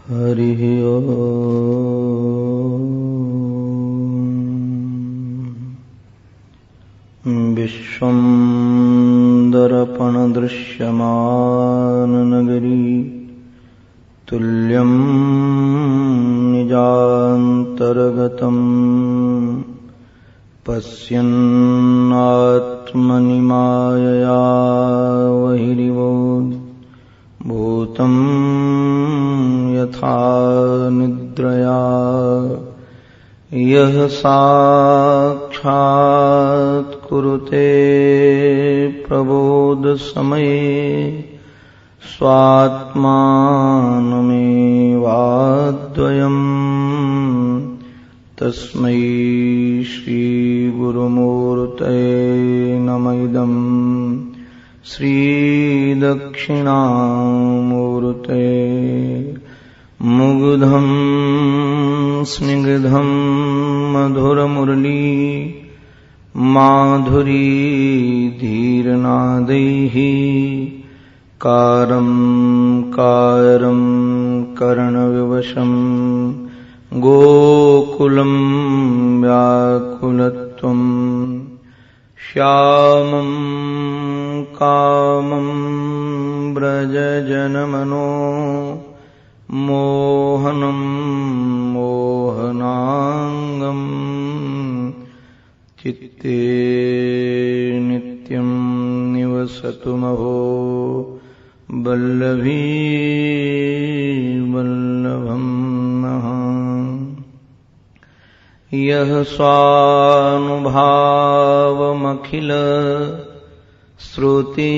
हरिः ओम्। विश्वं दर्पणदृश्यमाननगरी तुल्यं निजान्तर्गतं पश्यन्नात्मनि मायया बहिरिवोत् भूतं यथा निद्रया यः साक्षात् कुरुते प्रबोधसमये स्वात्मानमेवाद्वयम् तस्मै श्रीगुरुमूर्तये नमः। इदं श्रीदक्षिणामूर्तये मुग्धं स्निग्धं मधुरमुरली माधुरी धीरनादैः कारं कारं करणविवशं गोकुलं व्याकुलत्वं श्यामं कामं व्रजजनमनो मोहनं मोहनांगं चित्ते नित्यं निवसतु महो वल्लभी वल्लभं नः। यः स्वानुभावमखिल श्रुतिसारमेकम्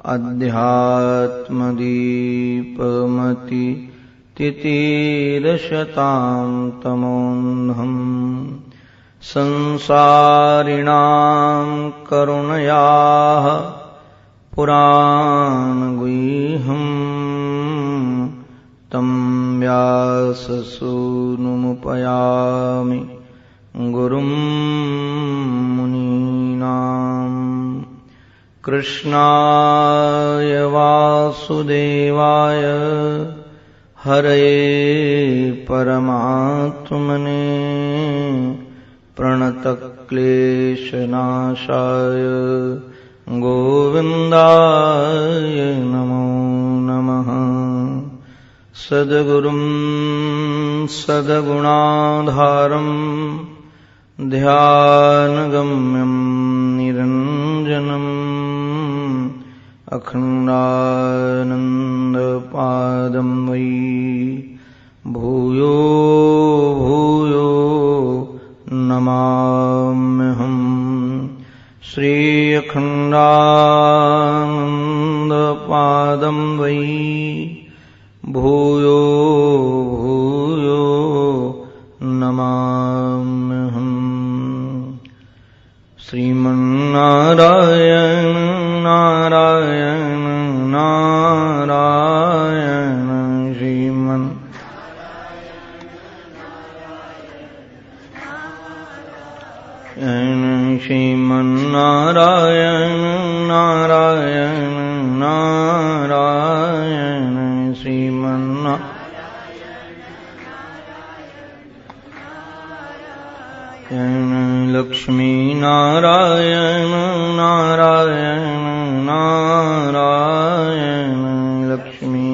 अध्यात्मदीपमति तितीरशतां तमोऽन्धम् संसारिणां करुणयाः पुराणगुह्यम् तं व्याससूनुमुपयामि गुरुं मुनीनाम्। कृष्णाय वासुदेवाय हरये परमात्मने प्रणतक्लेशनाशाय गोविन्दाय नमो नमः। सद्गुरुं सद्गुणाधारं ध्यानगम्यं निरञ्जनम् अखण्डानन्दपादं वै भूयो भूयो नमाम्यहम्। श्री अखण्डानन्दपादं वै भूयो भूयो नमाम्यहम्। श्रीमन्नारायण नारायण नारायण श्रीमन् श्रीमन्नारायण नारायण नारायण श्रीमन्नारायण लक्ष्मी नारायण नारायण नारायण लक्ष्मी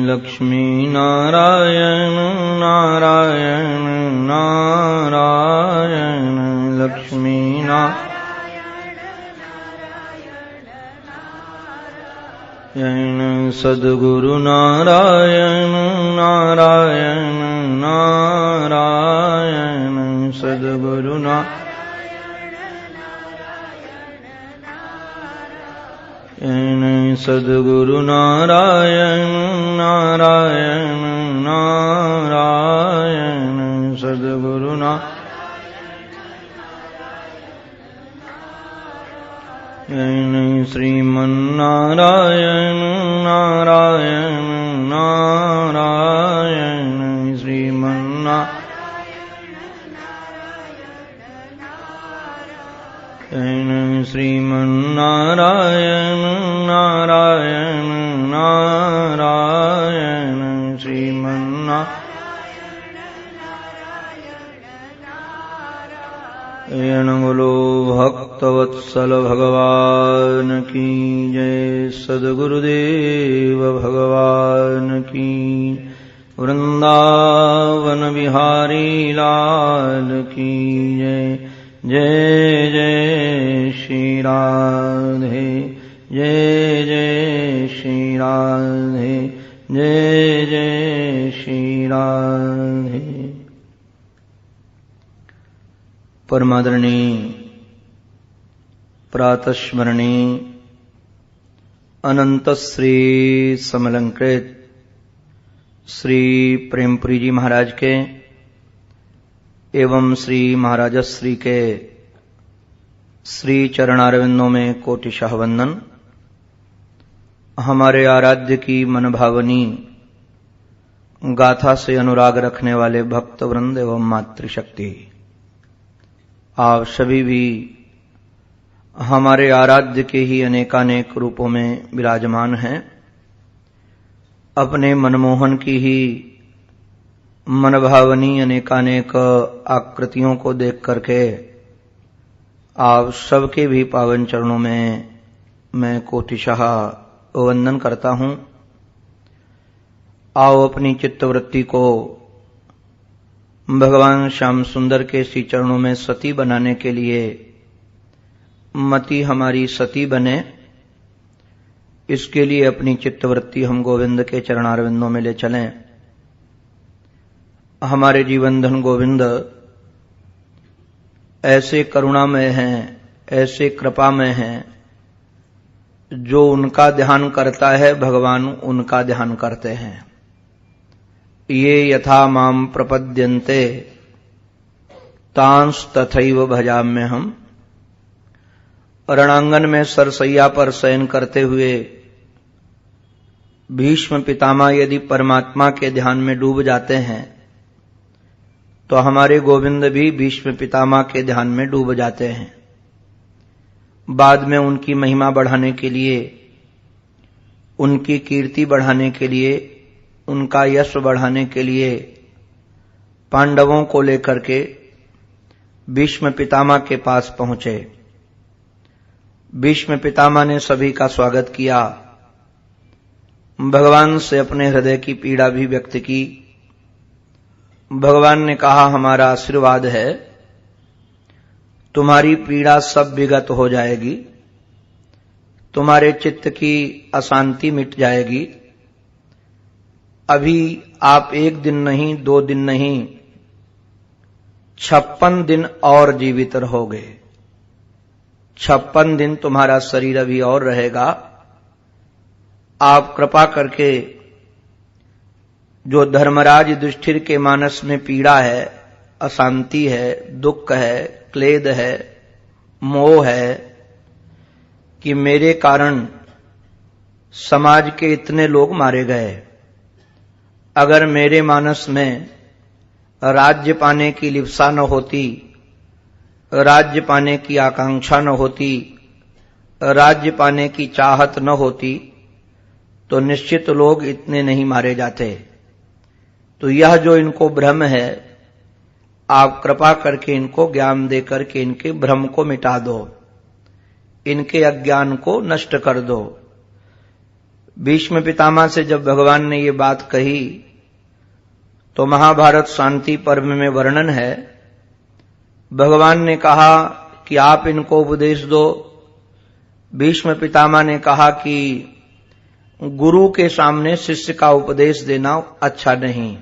लक्ष्मी नारायण नारायण नारायण लक्ष्मी नारायण सद्गुरु नारायण नारायण नारायण सद्गुरु नारायण सद्गुरु नारायण नारायण नारायण सद्गुरु नारायण श्रीमन्नारायण नारायण नारायण श्रीमन्नारायण श्रीमन्नारायण नारायण नारायण श्रीमन्नारायण। बोलो भक्तवत्सल भगवान की जय, सद्गुरुदेव भगवान की, वृंदावन बिहारी लाल की जय। जय जय श्री राधे, जय जय श्री राधे, जय जय श्री राधे। परमादरणीय प्रातस्मरणीय अनंत श्री समलंकृत श्री प्रेमपुरी जी महाराज के एवं श्री महाराजश्री के श्री चरणारविंदों में कोटिशः वंदन। हमारे आराध्य की मनभावनी गाथा से अनुराग रखने वाले भक्त वृंद एवं मातृशक्ति, आप सभी भी हमारे आराध्य के ही अनेकानेक रूपों में विराजमान हैं। अपने मनमोहन की ही मनभावनी अनेकानेक आकृतियों को देख करके आप सबके भी पावन चरणों में मैं कोटिशः वंदन करता हूं। आओ अपनी चित्तवृत्ति को भगवान श्याम सुंदर के श्री चरणों में सती बनाने के लिए मति हमारी सती बने, इसके लिए अपनी चित्तवृत्ति हम गोविंद के चरणारविंदों में ले चलें। हमारे जीवन धन गोविंद ऐसे करुणामय हैं, ऐसे कृपामय हैं, जो उनका ध्यान करता है भगवान उनका ध्यान करते हैं। ये यथा माम प्रपद्यन्ते तांस तथैव भजाम्यहम्। रणांगन में सरसैया पर शयन करते हुए भीष्म पितामह यदि परमात्मा के ध्यान में डूब जाते हैं तो हमारे गोविंद भी भीष्म पितामह के ध्यान में डूब जाते हैं। बाद में उनकी महिमा बढ़ाने के लिए, उनकी कीर्ति बढ़ाने के लिए, उनका यश बढ़ाने के लिए पांडवों को लेकर के भीष्म पितामह के पास पहुंचे। भीष्म पितामह ने सभी का स्वागत किया, भगवान से अपने हृदय की पीड़ा भी व्यक्त की। भगवान ने कहा, हमारा आशीर्वाद है, तुम्हारी पीड़ा सब विगत हो जाएगी, तुम्हारे चित्त की अशांति मिट जाएगी। अभी आप 1 दिन नहीं, 2 दिन नहीं, 56 दिन और जीवित रहोगे। 56 दिन तुम्हारा शरीर अभी और रहेगा। आप कृपा करके जो धर्मराज युधिष्ठिर के मानस में पीड़ा है, अशांति है, दुख है, क्लेद है, मोह है कि मेरे कारण समाज के इतने लोग मारे गए, अगर मेरे मानस में राज्य पाने की लिप्सा न होती, राज्य पाने की आकांक्षा न होती, राज्य पाने की चाहत न होती, तो निश्चित लोग इतने नहीं मारे जाते। तो यह जो इनको भ्रम है, आप कृपा करके इनको ज्ञान दे करके इनके भ्रम को मिटा दो, इनके अज्ञान को नष्ट कर दो। भीष्म पितामह से जब भगवान ने ये बात कही तो महाभारत शांति पर्व में वर्णन है, भगवान ने कहा कि आप इनको उपदेश दो। भीष्म पितामह ने कहा कि गुरु के सामने शिष्य का उपदेश देना अच्छा नहीं।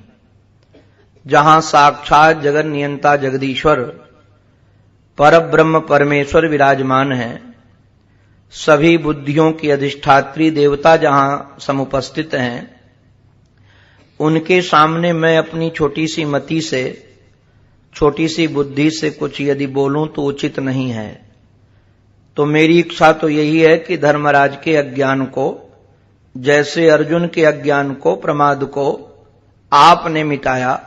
जहां साक्षात जगत नियंता जगदीश्वर परब्रह्म परमेश्वर विराजमान है, सभी बुद्धियों की अधिष्ठात्री देवता जहां समुपस्थित हैं, उनके सामने मैं अपनी छोटी सी मति से, छोटी सी बुद्धि से कुछ यदि बोलूं तो उचित नहीं है। तो मेरी इच्छा तो यही है कि धर्मराज के अज्ञान को, जैसे अर्जुन के अज्ञान को, प्रमाद को आपने मिटाया,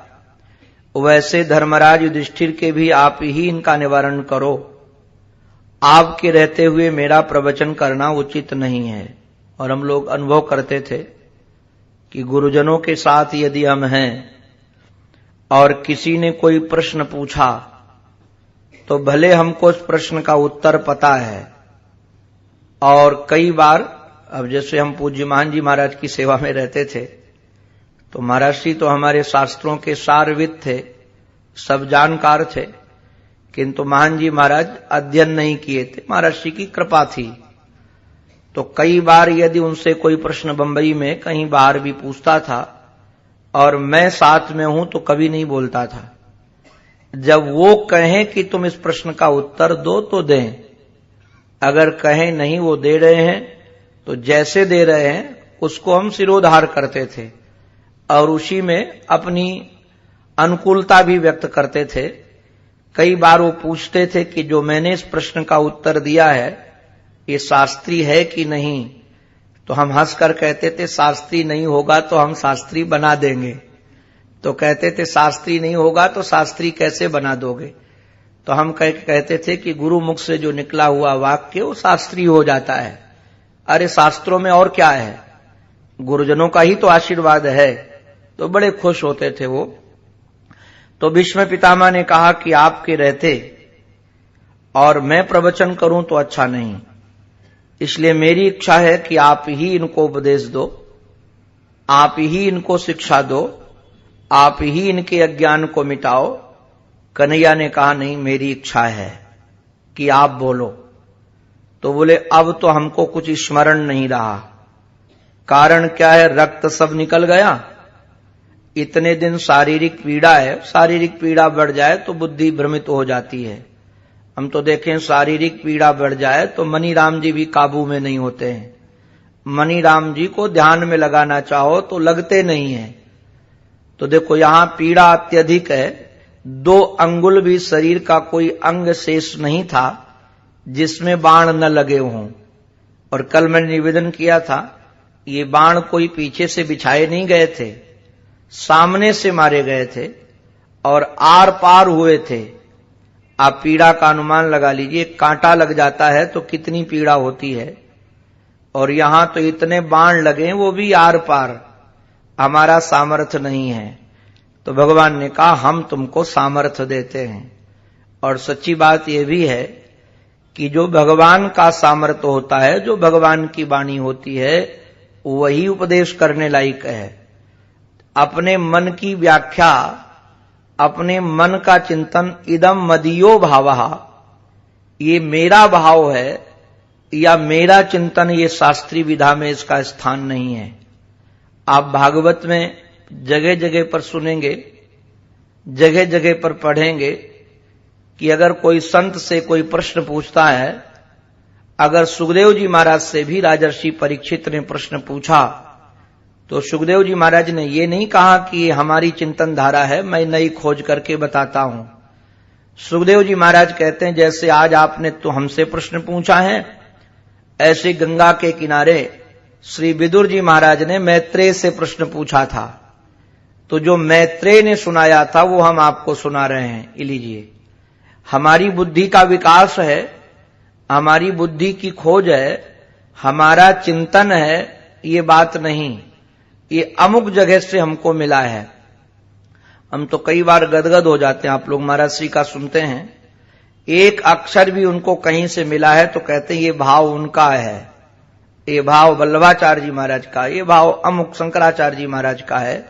वैसे धर्मराज युधिष्ठिर के भी आप ही इनका निवारण करो आपके रहते हुए मेरा प्रवचन करना उचित नहीं है। और हम लोग अनुभव करते थे कि गुरुजनों के साथ यदि हम हैं और किसी ने कोई प्रश्न पूछा तो भले हमको उस प्रश्न का उत्तर पता है, और कई बार, अब जैसे हम पूज्य महान जी महाराज की सेवा में रहते थे तो महाराज जी तो हमारे शास्त्रों के सारविद थे, सब जानकार थे, किंतु महान जी महाराज अध्ययन नहीं किए थे, महाराज जी की कृपा थी। तो कई बार यदि उनसे कोई प्रश्न बंबई में कहीं बाहर भी पूछता था और मैं साथ में हूं तो कभी नहीं बोलता था। जब वो कहें कि तुम इस प्रश्न का उत्तर दो तो दें, अगर कहें नहीं वो दे रहे हैं तो जैसे दे रहे हैं उसको हम सिरोधार करते थे और उसी में अपनी अनुकूलता भी व्यक्त करते थे। कई बार वो पूछते थे कि जो मैंने इस प्रश्न का उत्तर दिया है ये शास्त्री है कि नहीं, तो हम हंसकर कहते थे शास्त्री नहीं होगा तो हम शास्त्री बना देंगे। तो कहते थे शास्त्री नहीं होगा तो शास्त्री कैसे बना दोगे? तो हम कहते थे कि गुरु मुख से जो निकला हुआ वाक्य वो शास्त्री हो जाता है। अरे शास्त्रों में और क्या है, गुरुजनों का ही तो आशीर्वाद है। तो बड़े खुश होते थे वो। तो भीष्म पितामह ने कहा कि आपके रहते और मैं प्रवचन करूं तो अच्छा नहीं, इसलिए मेरी इच्छा है कि आप ही इनको उपदेश दो, आप ही इनको शिक्षा दो, आप ही इनके अज्ञान को मिटाओ। कन्हैया ने कहा नहीं, मेरी इच्छा है कि आप बोलो। तो बोले अब तो हमको कुछ स्मरण नहीं रहा। कारण क्या है? रक्त सब निकल गया। इतने दिन शारीरिक पीड़ा है, शारीरिक पीड़ा बढ़ जाए तो बुद्धि भ्रमित हो जाती है। हम तो देखें शारीरिक पीड़ा बढ़ जाए तो मनीराम जी भी काबू में नहीं होते हैं। मनीराम जी को ध्यान में लगाना चाहो तो लगते नहीं है। तो देखो यहां पीड़ा अत्यधिक है, 2 अंगुल भी शरीर का कोई अंग शेष नहीं था जिसमें बाण न लगे हों। और कल मैंने निवेदन किया था, ये बाण कोई पीछे से बिछाए नहीं गए थे, सामने से मारे गए थे और आर पार हुए थे। आप पीड़ा का अनुमान लगा लीजिए, कांटा लग जाता है तो कितनी पीड़ा होती है, और यहां तो इतने बाण लगे वो भी आर पार। हमारा सामर्थ्य नहीं है। तो भगवान ने कहा हम तुमको सामर्थ्य देते हैं। और सच्ची बात यह भी है कि जो भगवान का सामर्थ्य होता है, जो भगवान की वाणी होती है, वही उपदेश करने लायक है। अपने मन की व्याख्या, अपने मन का चिंतन, इदम मदीयो भावः, ये मेरा भाव है या मेरा चिंतन, ये शास्त्रीय विधा में इसका स्थान नहीं है। आप भागवत में जगह जगह पर सुनेंगे, जगह जगह पर पढ़ेंगे कि अगर कोई संत से कोई प्रश्न पूछता है, अगर सुखदेव जी महाराज से भी राजर्षि परीक्षित ने प्रश्न पूछा तो सुखदेव जी महाराज ने ये नहीं कहा कि हमारी चिंतन धारा है, मैं नई खोज करके बताता हूं। सुखदेव जी महाराज कहते हैं जैसे आज आपने तो हमसे प्रश्न पूछा है, ऐसे गंगा के किनारे श्री विदुर जी महाराज ने मैत्रेय से प्रश्न पूछा था। तो जो मैत्रेय ने सुनाया था वो हम आपको सुना रहे हैं। लीजिए, हमारी बुद्धि का विकास है, हमारी बुद्धि की खोज है, हमारा चिंतन है, ये बात नहीं, ये अमुक जगह से हमको मिला है। हम तो कई बार गदगद हो जाते हैं। आप लोग महाराज श्री का सुनते हैं, एक अक्षर भी उनको कहीं से मिला है तो कहते हैं ये भाव उनका है, ये भाव वल्लभाचार्य जी महाराज का, ये भाव अमुक शंकराचार्य जी महाराज का है,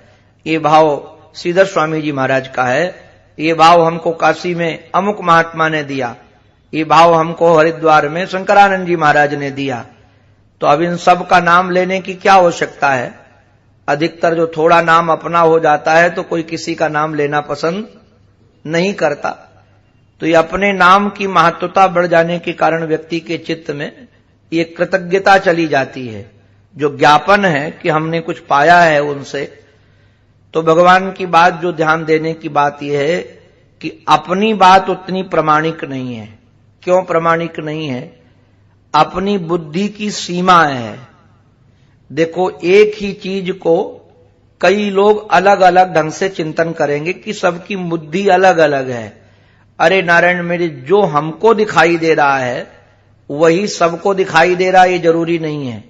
ये भाव श्रीधर स्वामी जी महाराज का है, ये भाव हमको काशी में अमुक महात्मा ने दिया, ये भाव हमको हरिद्वार में शंकरानंद जी महाराज ने दिया। तो अब इन सब का नाम लेने की क्या आवश्यकता है? अधिकतर जो थोड़ा नाम अपना हो जाता है तो कोई किसी का नाम लेना पसंद नहीं करता। तो ये अपने नाम की महत्वता बढ़ जाने के कारण व्यक्ति के चित्त में ये कृतज्ञता चली जाती है, जो ज्ञापन है कि हमने कुछ पाया है उनसे। तो भगवान की बात जो ध्यान देने की बात यह है कि अपनी बात उतनी प्रामाणिक नहीं है। क्यों प्रामाणिक नहीं है? अपनी बुद्धि की सीमा है। देखो, एक ही चीज को कई लोग अलग अलग ढंग से चिंतन करेंगे कि सबकी बुद्धि अलग अलग है। अरे नारायण, मेरे जो हमको दिखाई दे रहा है वही सबको दिखाई दे रहा, ये जरूरी नहीं है।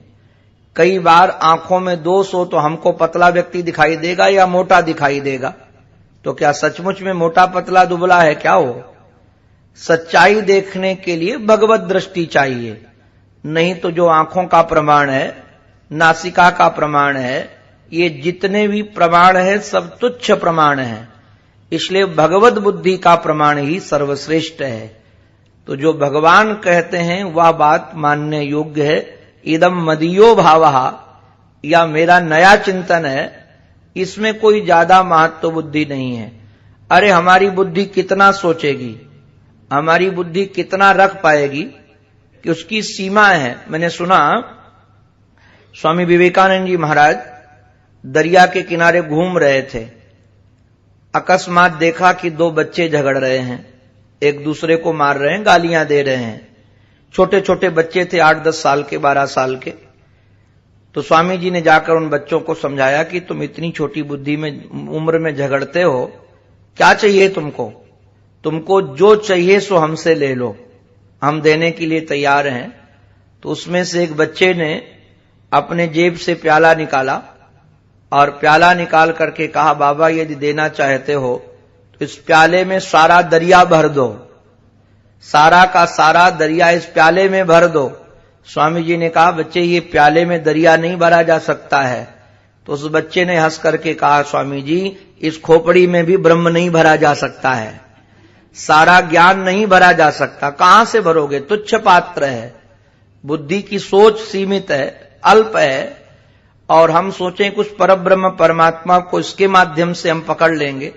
कई बार आंखों में दोष हो तो हमको पतला व्यक्ति दिखाई देगा या मोटा दिखाई देगा, तो क्या सचमुच में मोटा पतला दुबला है क्या हो? सच्चाई देखने के लिए भगवत दृष्टि चाहिए, नहीं तो जो आंखों का प्रमाण है, नासिका का प्रमाण है, ये जितने भी प्रमाण है सब तुच्छ प्रमाण है। इसलिए भगवत बुद्धि का प्रमाण ही सर्वश्रेष्ठ है। तो जो भगवान कहते हैं वह बात मानने योग्य है। इदम मदीयो भावः, या मेरा नया चिंतन है, इसमें कोई ज्यादा महत्व बुद्धि नहीं है। अरे हमारी बुद्धि कितना सोचेगी, हमारी बुद्धि कितना रख पाएगी कि उसकी सीमा है। मैंने सुना स्वामी विवेकानंद जी महाराज दरिया के किनारे घूम रहे थे, अकस्मात देखा कि दो बच्चे झगड़ रहे हैं, एक दूसरे को मार रहे हैं, गालियां दे रहे हैं। छोटे छोटे बच्चे थे, 8-10 साल के, 12 साल के। तो स्वामी जी ने जाकर उन बच्चों को समझाया कि तुम इतनी छोटी बुद्धि में, उम्र में झगड़ते हो, क्या चाहिए तुमको? तुमको जो चाहिए सो हमसे ले लो, हम देने के लिए तैयार हैं। तो उसमें से एक बच्चे ने अपने जेब से प्याला निकाला और प्याला निकाल करके कहा, बाबा यदि देना चाहते हो तो इस प्याले में सारा दरिया भर दो, सारा का सारा दरिया इस प्याले में भर दो। स्वामी जी ने कहा, बच्चे ये प्याले में दरिया नहीं भरा जा सकता है। तो उस बच्चे ने हंस करके कहा, स्वामी जी इस खोपड़ी में भी ब्रह्म नहीं भरा जा सकता है, सारा ज्ञान नहीं भरा जा सकता। कहां से भरोगे? तुच्छ पात्र है, बुद्धि की सोच सीमित है, अल्प है। और हम सोचें कुछ परब्रह्म परमात्मा को इसके माध्यम से हम पकड़ लेंगे,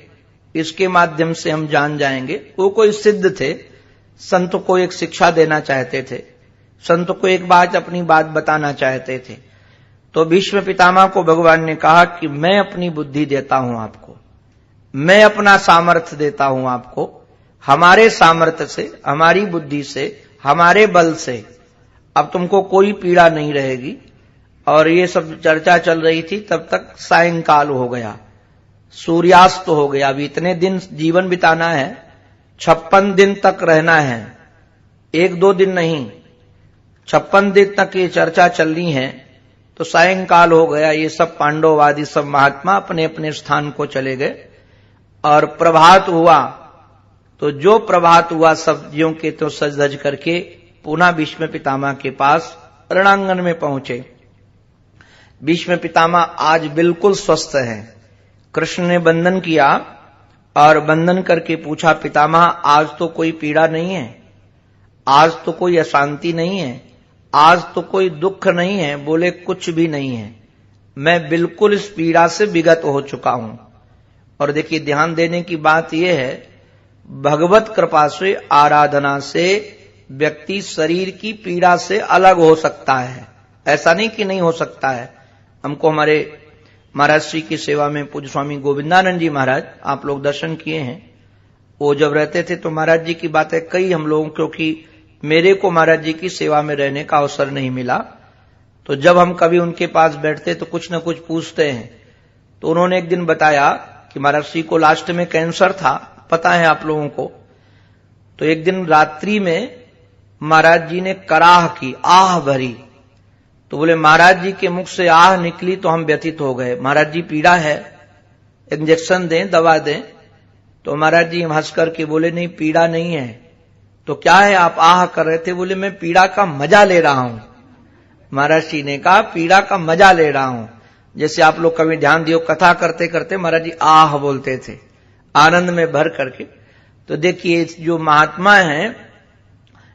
इसके माध्यम से हम जान जाएंगे। वो कोई सिद्ध थे, संत को एक शिक्षा देना चाहते थे, संत को एक बात अपनी बात बताना चाहते थे। तो भीष्म पितामह को भगवान ने कहा कि मैं अपनी बुद्धि देता हूं आपको, मैं अपना सामर्थ्य देता हूं आपको। हमारे सामर्थ्य से, हमारी बुद्धि से, हमारे बल से अब तुमको कोई पीड़ा नहीं रहेगी। और ये सब चर्चा चल रही थी, तब तक सायंकाल हो गया, सूर्यास्त हो गया। अभी इतने दिन जीवन बिताना है, 56 दिन तक रहना है, 1-2 दिन नहीं, 56 दिन तक ये चर्चा चलनी है। तो सायंकाल हो गया, ये सब पांडववादी सब महात्मा अपने अपने स्थान को चले गए और प्रभात हुआ। तो जो प्रभात हुआ सब ज्यों के तो सज धज करके पुनः भीष्म पितामह के पास रणांगन में पहुंचे। भीष्म पितामह आज बिल्कुल स्वस्थ हैं। कृष्ण ने बंधन किया और बंधन करके पूछा, पितामह आज तो कोई पीड़ा नहीं है, आज तो कोई अशांति नहीं है, आज तो कोई दुख नहीं है। बोले कुछ भी नहीं है, मैं बिल्कुल इस पीड़ा से विगत हो चुका हूं। और देखिए ध्यान देने की बात यह है, भगवत कृपा से, आराधना से व्यक्ति शरीर की पीड़ा से अलग हो सकता है, ऐसा नहीं कि नहीं हो सकता है। हमको हमारे महाराज श्री की सेवा में पूज्य स्वामी गोविंदानंद जी महाराज, आप लोग दर्शन किए हैं, वो जब रहते थे तो महाराज जी की बातें कई हम लोगों, क्योंकि मेरे को महाराज जी की सेवा में रहने का अवसर नहीं मिला, तो जब हम कभी उनके पास बैठते तो कुछ न कुछ पूछते हैं। तो उन्होंने एक दिन बताया कि महाराज श्री को लास्ट में कैंसर था, पता है आप लोगों को। तो एक दिन रात्रि में महाराज जी ने कराह की, आह भरी। तो बोले महाराज जी के मुख से आह निकली तो हम व्यथित हो गए, महाराज जी पीड़ा है, इंजेक्शन दें, दवा दें। तो महाराज जी हंस करके बोले, नहीं पीड़ा नहीं है। तो क्या है आप आह कर रहे थे? बोले मैं पीड़ा का मजा ले रहा हूं। महाराज जी ने कहा पीड़ा का मजा ले रहा हूं। जैसे आप लोग कभी ध्यान दियो, कथा करते करते महाराज जी आह बोलते थे, आनंद में भर करके। तो देखिए जो महात्मा हैं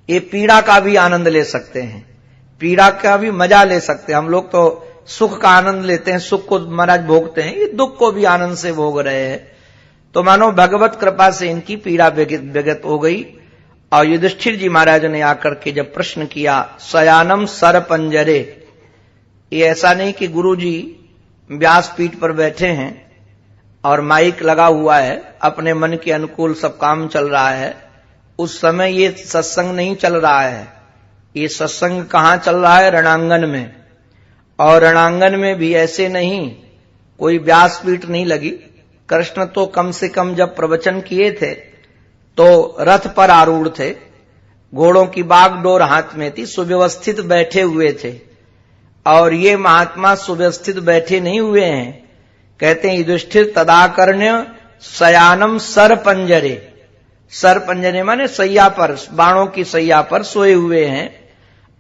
ये पीड़ा का भी आनंद ले सकते हैं, पीड़ा का भी मजा ले सकते हैं। हम लोग तो सुख का आनंद लेते हैं, सुख को महाराज भोगते हैं, ये दुख को भी आनंद से भोग रहे हैं। तो मानो भगवत कृपा से इनकी पीड़ा विगत हो गई। और युधिष्ठिर जी महाराज ने आकर के जब प्रश्न किया, शयानम सर पंजरे, ये ऐसा नहीं कि गुरु जी व्यासपीठ पर बैठे हैं और माइक लगा हुआ है, अपने मन के अनुकूल सब काम चल रहा है, उस समय ये सत्संग नहीं चल रहा है। ये सत्संग कहां चल रहा है? रणांगन में। और रणांगन में भी ऐसे नहीं, कोई व्यासपीठ नहीं लगी। कृष्ण तो कम से कम जब प्रवचन किए थे तो रथ पर आरूढ़ थे, घोड़ों की बागडोर हाथ में थी, सुव्यवस्थित बैठे हुए थे। और ये महात्मा सुव्यवस्थित बैठे नहीं हुए हैं। कहते हैं युधिष्ठिर तदाकर्ण्य शयानम सर पंजरे, सर पंजरे माने सैया पर, बाणों की सैया पर सोए हुए हैं।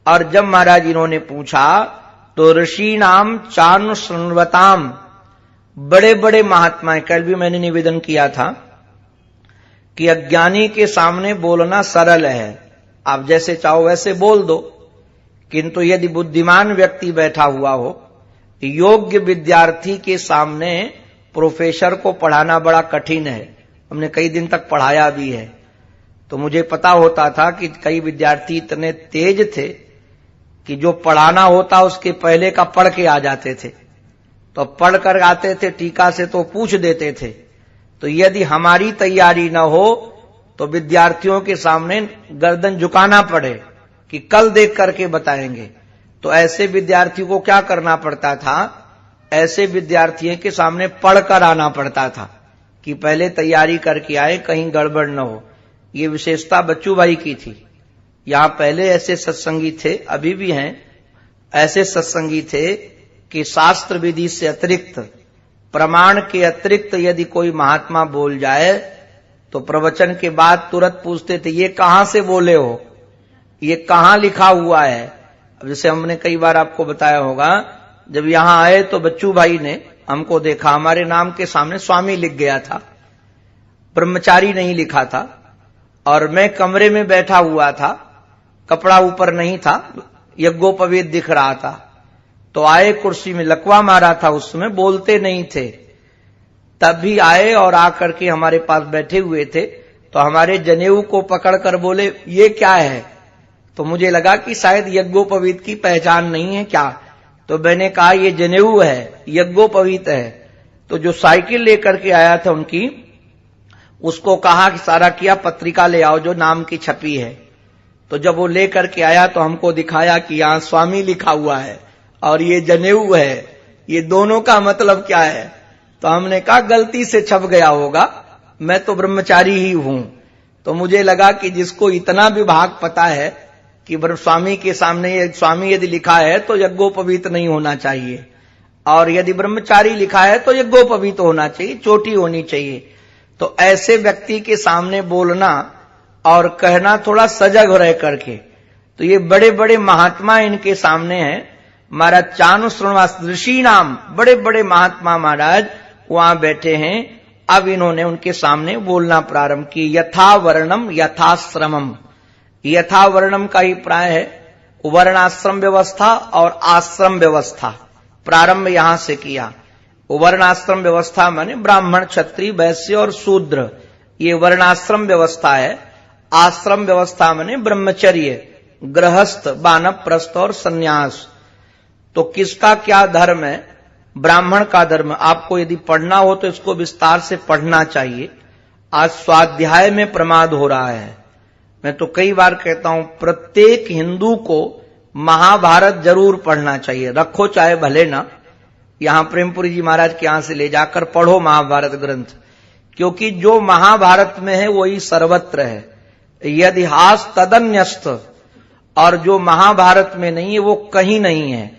और जब महाराज इन्होंने पूछा तो ऋषि नाम चानुशृण्वताम, बड़े बड़े महात्माएं, कल भी मैंने निवेदन किया था कि अज्ञानी के सामने बोलना सरल है, आप जैसे चाहो वैसे बोल दो, किंतु यदि बुद्धिमान व्यक्ति बैठा हुआ हो, योग्य विद्यार्थी के सामने प्रोफेसर को पढ़ाना बड़ा कठिन है। हमने कई दिन तक पढ़ाया भी है, तो मुझे पता होता था कि कई विद्यार्थी इतने तेज थे कि जो पढ़ाना होता उसके पहले का पढ़ के आ जाते थे, तो पढ़ कर आते थे टीका से तो पूछ देते थे। तो यदि हमारी तैयारी न हो तो विद्यार्थियों के सामने गर्दन झुकाना पड़े कि कल देख करके बताएंगे, तो ऐसे विद्यार्थी को क्या करना पड़ता था, ऐसे विद्यार्थियों के सामने पढ़कर आना पड़ता था कि पहले तैयारी करके आए, कहीं गड़बड़ न हो। ये विशेषता बच्चू भाई की थी। यहां पहले ऐसे सत्संगी थे, अभी भी हैं, ऐसे सत्संगी थे कि शास्त्र विधि से अतिरिक्त, प्रमाण के अतिरिक्त यदि कोई महात्मा बोल जाए तो प्रवचन के बाद तुरंत पूछते थे ये कहां से बोले हो, ये कहां लिखा हुआ है। अब जैसे हमने कई बार आपको बताया होगा, जब यहां आए तो बच्चू भाई ने हमको देखा, हमारे नाम के सामने स्वामी लिख गया था, ब्रह्मचारी नहीं लिखा था, और मैं कमरे में बैठा हुआ था, कपड़ा ऊपर नहीं था, यज्ञोपवीत दिख रहा था। तो आए, कुर्सी में लकवा मारा था, उसमें बोलते नहीं थे, तब भी आए और आकर के हमारे पास बैठे हुए थे। तो हमारे जनेऊ को पकड़कर बोले ये क्या है, तो मुझे लगा कि शायद यज्ञोपवीत की पहचान नहीं है क्या। तो मैंने कहा ये जनेऊ है, यज्ञोपवीत है। तो जो साइकिल लेकर के आया था उनकी, उसको कहा कि सारा किया पत्रिका ले आओ जो नाम की छपी है। तो जब वो लेकर के आया तो हमको दिखाया कि यहां स्वामी लिखा हुआ है और ये जनेऊ है, ये दोनों का मतलब क्या है। तो हमने कहा गलती से छप गया होगा, मैं तो ब्रह्मचारी ही हूं। तो मुझे लगा कि जिसको इतना विभाग पता है कि स्वामी के सामने स्वामी यदि लिखा है तो यज्ञोपवीत नहीं होना चाहिए, और यदि ब्रह्मचारी लिखा है तो यज्ञोपवीत होना चाहिए, चोटी होनी चाहिए। तो ऐसे व्यक्ति के सामने बोलना और कहना थोड़ा सजग रह करके, तो ये बड़े बड़े महात्मा इनके सामने हैं। महाराज चानुश्रृण्वास ऋषि नाम, बड़े बड़े महात्मा महाराज वहां बैठे हैं। अब इन्होंने उनके सामने बोलना प्रारंभ की, यथा वर्णम यथाश्रमम। यथा वर्णम का ही प्राय है, वर्णाश्रम व्यवस्था और आश्रम व्यवस्था, प्रारंभ यहां से किया। वर्णाश्रम व्यवस्था माने ब्राह्मण, क्षत्रिय, वैश्य और शूद्र, ये वर्णाश्रम व्यवस्था है। आश्रम व्यवस्था माने ब्रह्मचर्य, गृहस्थ, वानप्रस्थ और संन्यास। तो किसका क्या धर्म है, ब्राह्मण का धर्म। आपको यदि पढ़ना हो तो इसको विस्तार से पढ़ना चाहिए। आज स्वाध्याय में प्रमाद हो रहा है। मैं तो कई बार कहता हूं प्रत्येक हिंदू को महाभारत जरूर पढ़ना चाहिए, रखो चाहे भले ना। यहां प्रेमपुरी जी महाराज के यहां से ले जाकर पढ़ो महाभारत ग्रंथ, क्योंकि जो महाभारत में है वही सर्वत्र है। यदिहास तदन्यस्त, और जो महाभारत में नहीं है वो कहीं नहीं है।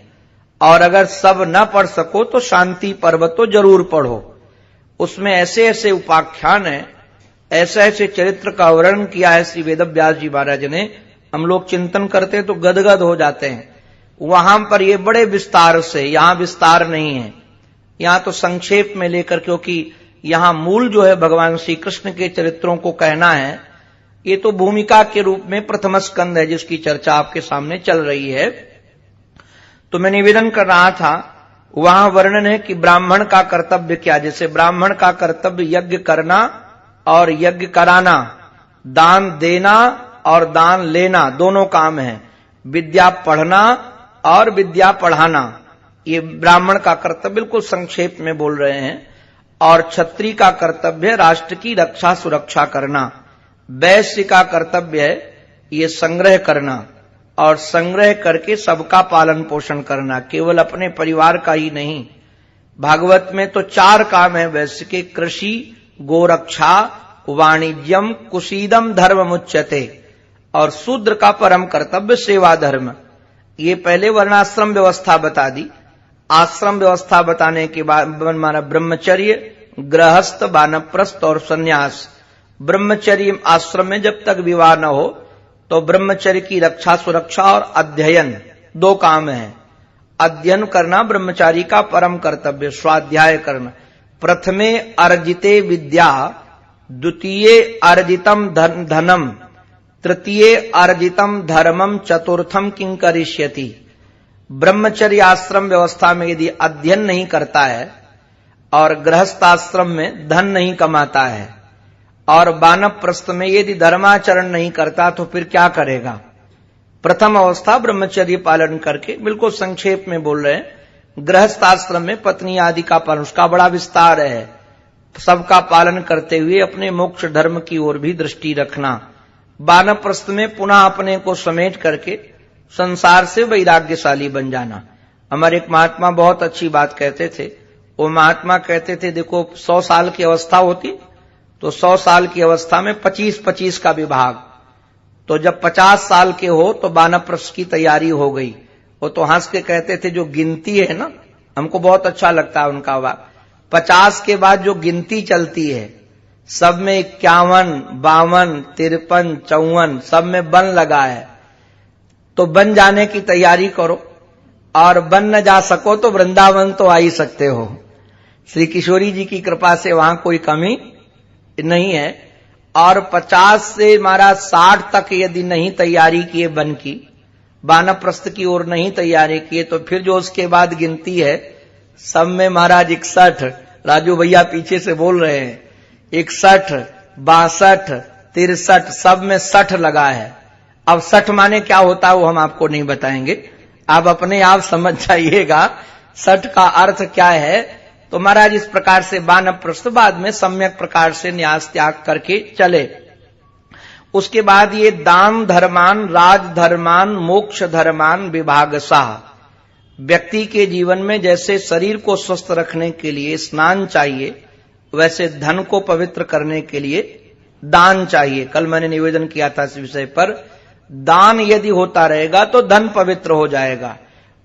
और अगर सब न पढ़ सको तो शांति पर्व तो जरूर पढ़ो, उसमें ऐसे ऐसे उपाख्यान है, ऐसे ऐसे चरित्र का वर्णन किया है श्री वेदव्यास जी महाराज ने, हम लोग चिंतन करते तो गदगद हो जाते हैं। वहां पर ये बड़े विस्तार से, यहां विस्तार नहीं है, यहां तो संक्षेप में लेकर, क्योंकि यहां मूल जो है भगवान श्री कृष्ण के चरित्रों को कहना है। ये तो भूमिका के रूप में प्रथम स्कंद है जिसकी चर्चा आपके सामने चल रही है। तो मैं निवेदन कर रहा था, वहां वर्णन है कि ब्राह्मण का कर्तव्य क्या। जैसे ब्राह्मण का कर्तव्य यज्ञ करना और यज्ञ कराना, दान देना और दान लेना, दोनों काम है। विद्या पढ़ना और विद्या पढ़ाना, ये ब्राह्मण का कर्तव्य बिल्कुल संक्षेप में बोल रहे हैं। और क्षत्रिय का कर्तव्य है राष्ट्र की रक्षा सुरक्षा करना। वैश्य का कर्तव्य है ये संग्रह करना, और संग्रह करके सबका पालन पोषण करना, केवल अपने परिवार का ही नहीं। भागवत में तो 4 काम है वैश्य के, कृषि, गोरक्षा, वाणिज्यम, कुशीदम धर्म मुच्यते। और शूद्र का परम कर्तव्य सेवा धर्म। ये पहले वर्णाश्रम व्यवस्था बता दी। आश्रम व्यवस्था बताने के बाद हमारा ब्रह्मचर्य, गृहस्थ, वानप्रस्थ और सन्यास। ब्रह्मचर्य आश्रम में जब तक विवाह न हो तो ब्रह्मचर्य की रक्षा, सुरक्षा और अध्ययन 2 काम है। अध्ययन करना ब्रह्मचारी का परम कर्तव्य, स्वाध्याय करना। प्रथमे अर्जिते विद्या, द्वितीय अर्जितम धनम, तृतीय अर्जितम धर्मम, चतुर्थम किं करिष्यति। ब्रह्मचर्य आश्रम व्यवस्था में यदि अध्ययन नहीं करता है और गृहस्थ आश्रम में धन नहीं कमाता है और वानप्रस्थ में यदि धर्माचरण नहीं करता तो फिर क्या करेगा? प्रथम अवस्था ब्रह्मचर्य पालन करके, बिल्कुल संक्षेप में बोल रहे हैं, गृहस्थ आश्रम में पत्नी आदि का पालन, उसका बड़ा विस्तार है, सबका पालन करते हुए अपने मोक्ष धर्म की ओर भी दृष्टि रखना। वानप्रस्थ में पुनः अपने को समेट करके संसार से वैराग्यशाली बन जाना। हमारे एक महात्मा बहुत अच्छी बात कहते थे। वो महात्मा कहते थे, देखो 100 साल की अवस्था होती तो 100 साल की अवस्था में 25-25 का विभाग, तो जब 50 साल के हो तो वानप्रस्थ की तैयारी हो गई। वो तो हंस के कहते थे, जो गिनती है ना, हमको बहुत अच्छा लगता है उनका वाक्य, 50 के बाद जो गिनती चलती है सब में 51, 52, 53, 54 सब में बन लगा है, तो बन जाने की तैयारी करो, और बन न जा सको तो वृंदावन तो आ ही सकते हो। श्री किशोरी जी की कृपा से वहां कोई कमी नहीं है। और 50 से हमारा 60 तक यदि नहीं तैयारी किए बन की, वानप्रस्थ की ओर नहीं तैयारी किए, तो फिर जो उसके बाद गिनती है सब में महाराज 61, राजू भैया पीछे से बोल रहे हैं, 61, 62, 63 सब में 60 लगा है। अब 60 माने क्या होता है वो हम आपको नहीं बताएंगे, आप अपने आप समझ जाइएगा 60 का अर्थ क्या है। तो महाराज इस प्रकार से वानप्रस्थ बाद में सम्यक प्रकार से न्यास त्याग करके चले। उसके बाद ये दान धर्मान, राज धर्मान, मोक्ष धर्मान विभागशः। व्यक्ति के जीवन में जैसे शरीर को स्वस्थ रखने के लिए स्नान चाहिए, वैसे धन को पवित्र करने के लिए दान चाहिए। कल मैंने निवेदन किया था इस विषय पर, दान यदि होता रहेगा तो धन पवित्र हो जाएगा।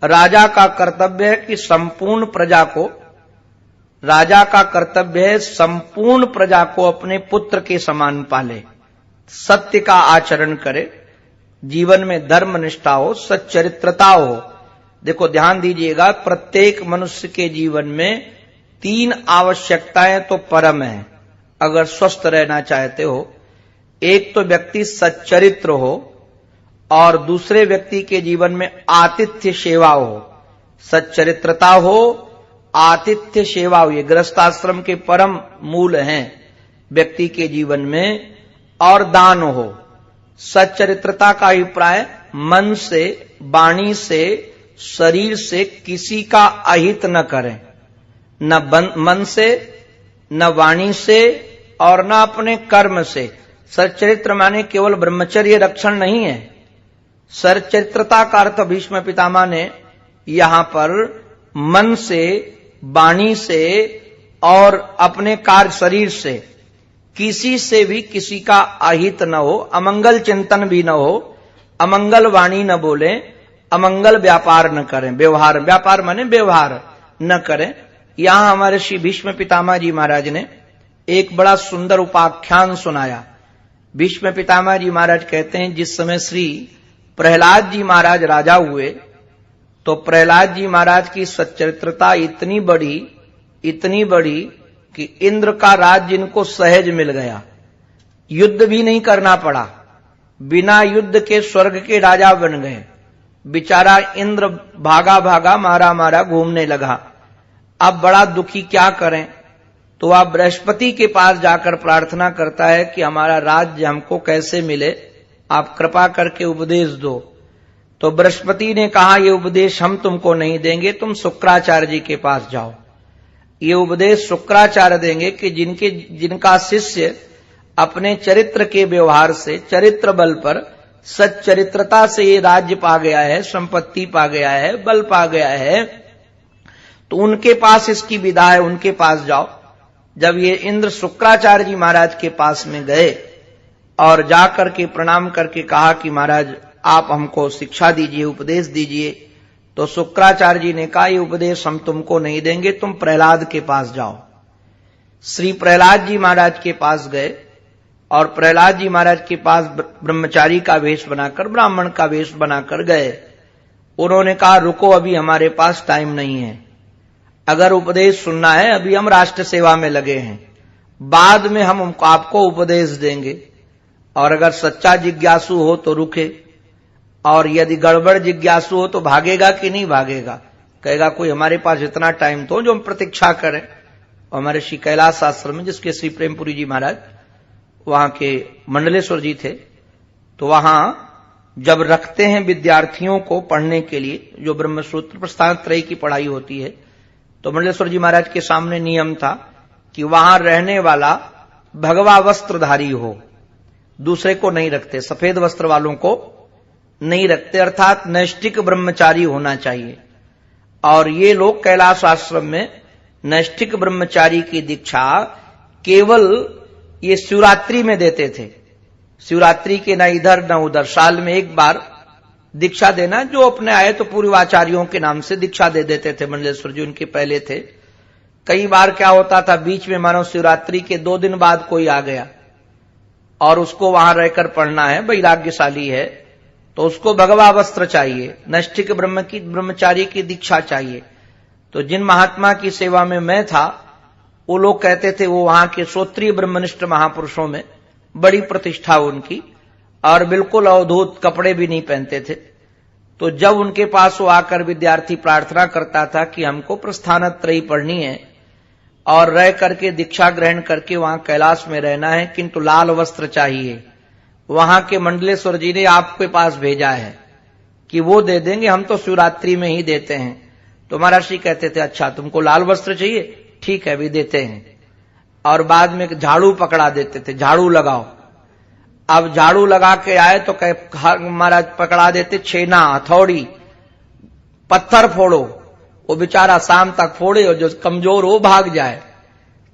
राजा का कर्तव्य है कि संपूर्ण प्रजा को, राजा का कर्तव्य है संपूर्ण प्रजा को अपने पुत्र के समान पाले, सत्य का आचरण करे, जीवन में धर्मनिष्ठा हो, सच्चरित्रता हो। देखो ध्यान दीजिएगा, प्रत्येक मनुष्य के जीवन में 3 आवश्यकताएं तो परम है अगर स्वस्थ रहना चाहते हो। एक तो व्यक्ति सच्चरित्र हो, और दूसरे व्यक्ति के जीवन में आतिथ्य सेवा हो। सच्चरित्रता हो, आतिथ्य सेवा हो, ये गृहस्थाश्रम के परम मूल हैं व्यक्ति के जीवन में। और दान हो। सच्चरित्रता का अभिप्राय मन से, वाणी से, शरीर से किसी का अहित न करें, न मन से, न वाणी से, और न अपने कर्म से। सच्चरित्र माने केवल ब्रह्मचर्य रक्षण नहीं है। सच्चरित्रता का अर्थ भीष्म पितामह ने यहां पर मन से, वाणी से और अपने कार्य शरीर से किसी से भी किसी का अहित न हो, अमंगल चिंतन भी न हो, अमंगल वाणी न बोले, अमंगल व्यापार न करें, व्यवहार, व्यापार माने व्यवहार न करें। यहां हमारे श्री भीष्म पितामह जी महाराज ने एक बड़ा सुंदर उपाख्यान सुनाया। भीष्म पितामह जी महाराज कहते हैं, जिस समय श्री प्रहलाद जी महाराज राजा हुए तो प्रहलाद जी महाराज की सच्चरित्रता इतनी बड़ी कि इंद्र का राज्य इनको सहज मिल गया, युद्ध भी नहीं करना पड़ा, बिना युद्ध के स्वर्ग के राजा बन गए। बेचारा इंद्र भागा भागा, मारा मारा घूमने लगा। अब बड़ा दुखी, क्या करें? तो वह बृहस्पति के पास जाकर प्रार्थना करता है कि हमारा राज्य हमको कैसे मिले, आप कृपा करके उपदेश दो। तो बृहस्पति ने कहा, ये उपदेश हम तुमको नहीं देंगे, तुम शुक्राचार्य जी के पास जाओ। ये उपदेश शुक्राचार्य देंगे कि जिनका शिष्य अपने चरित्र के व्यवहार से, चरित्र बल पर, सच्चरित्रता से ये राज्य पा गया है, संपत्ति पा गया है, बल पा गया है, तो उनके पास इसकी विदा है, उनके पास जाओ। जब ये इंद्र शुक्राचार्य जी महाराज के पास में गए और जाकर के प्रणाम करके कहा कि महाराज आप हमको शिक्षा दीजिए, उपदेश दीजिए। तो शुक्राचार्य जी ने कहा ये उपदेश हम तुमको नहीं देंगे, तुम प्रहलाद के पास जाओ। श्री प्रहलाद जी महाराज के पास गए और प्रहलाद जी महाराज के पास ब्रह्मचारी का वेश बनाकर, ब्राह्मण का वेश बनाकर गए। उन्होंने कहा रुको, अभी हमारे पास टाइम नहीं है, अगर उपदेश सुनना है अभी हम राष्ट्र सेवा में लगे हैं, बाद में हम आपको उपदेश देंगे, और अगर सच्चा जिज्ञासु हो तो रुके, और यदि गड़बड़ जिज्ञासु हो तो भागेगा कि नहीं भागेगा, कहेगा कोई हमारे पास इतना टाइम तो जो हम प्रतीक्षा करें। हमारे श्री कैलाश आश्रम में, जिसके श्री प्रेमपुरी जी महाराज वहां के मंडलेश्वर जी थे, तो वहां जब रखते हैं विद्यार्थियों को पढ़ने के लिए, जो ब्रह्मसूत्र प्रस्थान त्रय की पढ़ाई होती है, तो मंडलेश्वर जी महाराज के सामने नियम था कि वहां रहने वाला भगवा वस्त्रधारी हो, दूसरे को नहीं रखते, सफेद वस्त्र वालों को नहीं रखते, अर्थात नैष्ठिक ब्रह्मचारी होना चाहिए। और ये लोग कैलाश आश्रम में नैष्ठिक ब्रह्मचारी की दीक्षा केवल ये शिवरात्रि में देते थे। शिवरात्रि के न इधर न उधर, साल में एक बार दीक्षा देना, जो अपने आए तो पूर्वाचार्यों के नाम से दीक्षा दे देते थे। मंडलेश्वर जी उनके पहले थे। कई बार क्या होता था, बीच में मानो शिवरात्रि के 2 दिन बाद कोई आ गया और उसको वहां रहकर पढ़ना है, वैराग्यशाली है, तो उसको भगवा वस्त्र चाहिए, नैष्ठिक ब्रह्मचारी की दीक्षा चाहिए। तो जिन महात्मा की सेवा में मैं था, वो लोग कहते थे, वो वहां के श्रोत्रिय ब्रह्मनिष्ठ महापुरुषों में बड़ी प्रतिष्ठा उनकी, और बिल्कुल अवधूत, कपड़े भी नहीं पहनते थे। तो जब उनके पास वो आकर विद्यार्थी प्रार्थना करता था कि हमको प्रस्थानत्रयी पढ़नी है और रह करके दीक्षा ग्रहण करके वहां कैलाश में रहना है, किंतु लाल वस्त्र चाहिए, वहां के मंडलेश्वर जी ने आपके पास भेजा है कि वो दे देंगे, हम तो शिवरात्रि में ही देते हैं। तो महाराज श्री कहते थे अच्छा तुमको लाल वस्त्र चाहिए, ठीक है अभी देते हैं। और बाद में झाड़ू पकड़ा देते थे, झाड़ू लगाओ। अब झाड़ू लगा के आए तो महाराज पकड़ा देते छेना, हथौड़ी, पत्थर फोड़ो। वो बेचारा शाम तक फोड़े और जो कमजोर हो भाग जाए।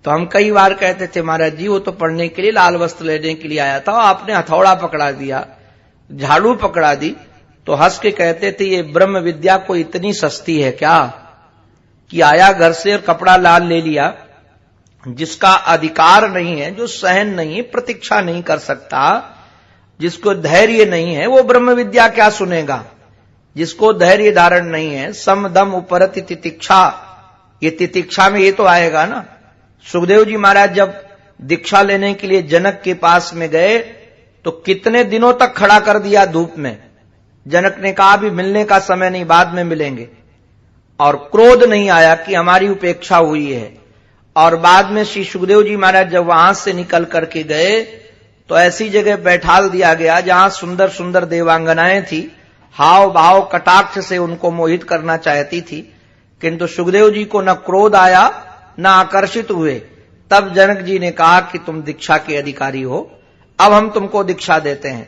तो हम कई बार कहते थे महाराज जी वो तो पढ़ने के लिए लाल वस्त्र लेने के लिए आया था, आपने हथौड़ा पकड़ा दिया, झाड़ू पकड़ा दी। तो हंस के कहते थे ये ब्रह्म विद्या को इतनी सस्ती है क्या कि आया घर से और कपड़ा लाल ले लिया। जिसका अधिकार नहीं है, जो सहन नहीं, प्रतीक्षा नहीं कर सकता, जिसको धैर्य नहीं है, वो ब्रह्म विद्या क्या सुनेगा। जिसको धैर्य धारण नहीं है, सम दम उपरति तितिक्षा, ये तितिक्षा में ये तो आएगा ना। सुखदेव जी महाराज जब दीक्षा लेने के लिए जनक के पास में गए तो कितने दिनों तक खड़ा कर दिया धूप में। जनक ने कहा अभी मिलने का समय नहीं, बाद में मिलेंगे। और क्रोध नहीं आया कि हमारी उपेक्षा हुई है। और बाद में श्री सुखदेव जी महाराज जब वहां से निकल करके गए तो ऐसी जगह बैठाल दिया गया जहां सुंदर सुंदर देवांगनाएं थी, हाव भाव कटाक्ष से उनको मोहित करना चाहती थी, किंतु सुखदेव जी को न क्रोध आया न आकर्षित हुए। तब जनक जी ने कहा कि तुम दीक्षा के अधिकारी हो, अब हम तुमको दीक्षा देते हैं।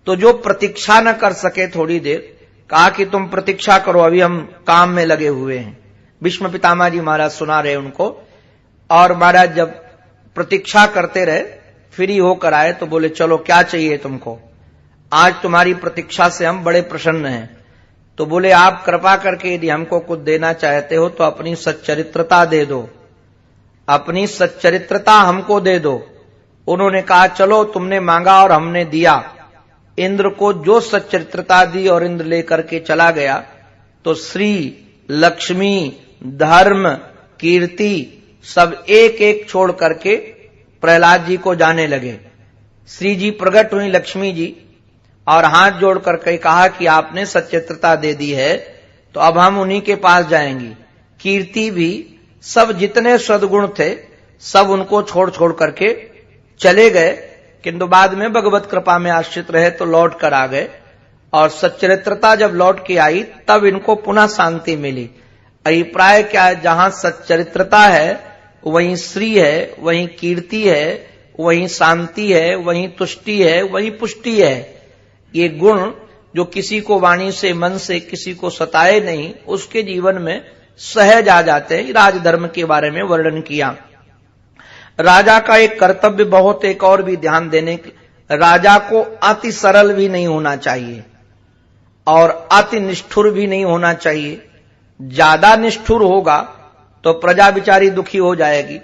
तो जो प्रतीक्षा न कर सके थोड़ी देर, कहा कि तुम प्रतीक्षा करो, अभी हम काम में लगे हुए हैं। भीष्म पितामह जी महाराज सुना रहे उनको। और महाराज जब प्रतीक्षा करते रहे, फ्री होकर आए तो बोले चलो क्या चाहिए तुमको, आज तुम्हारी प्रतीक्षा से हम बड़े प्रसन्न हैं। तो बोले आप कृपा करके यदि हमको कुछ देना चाहते हो तो अपनी सच्चरित्रता दे दो, अपनी सच्चरित्रता हमको दे दो। उन्होंने कहा चलो तुमने मांगा और हमने दिया। इंद्र को जो सच्चरित्रता दी और इंद्र लेकर के चला गया, तो श्री, लक्ष्मी, धर्म, कीर्ति सब एक एक छोड़ करके प्रहलाद जी को जाने लगे। श्री जी प्रकट हुई, लक्ष्मी जी, और हाथ जोड़ करके कहा कि आपने सच्चरित्रता दे दी है तो अब हम उन्हीं के पास जाएंगी। कीर्ति भी, सब जितने सद्गुण थे सब उनको छोड़ छोड़ करके चले गए, किंतु बाद में भगवत कृपा में आश्रित रहे तो लौट कर आ गए। और सच्चरित्रता जब लौट के आई तब इनको पुनः शांति मिली। अभिप्राय क्या है, जहां सच्चरित्रता है वहीं श्री है, वहीं कीर्ति है, वहीं शांति है, वहीं तुष्टि है, वहीं पुष्टि है। ये गुण जो किसी को वाणी से, मन से किसी को सताए नहीं, उसके जीवन में सहज आ जाते हैं। राजधर्म के बारे में वर्णन किया। राजा का एक कर्तव्य बहुत एक और भी ध्यान देने, राजा को अति सरल भी नहीं होना चाहिए और अति निष्ठुर भी नहीं होना चाहिए। ज्यादा निष्ठुर होगा तो प्रजा बिचारी दुखी हो जाएगी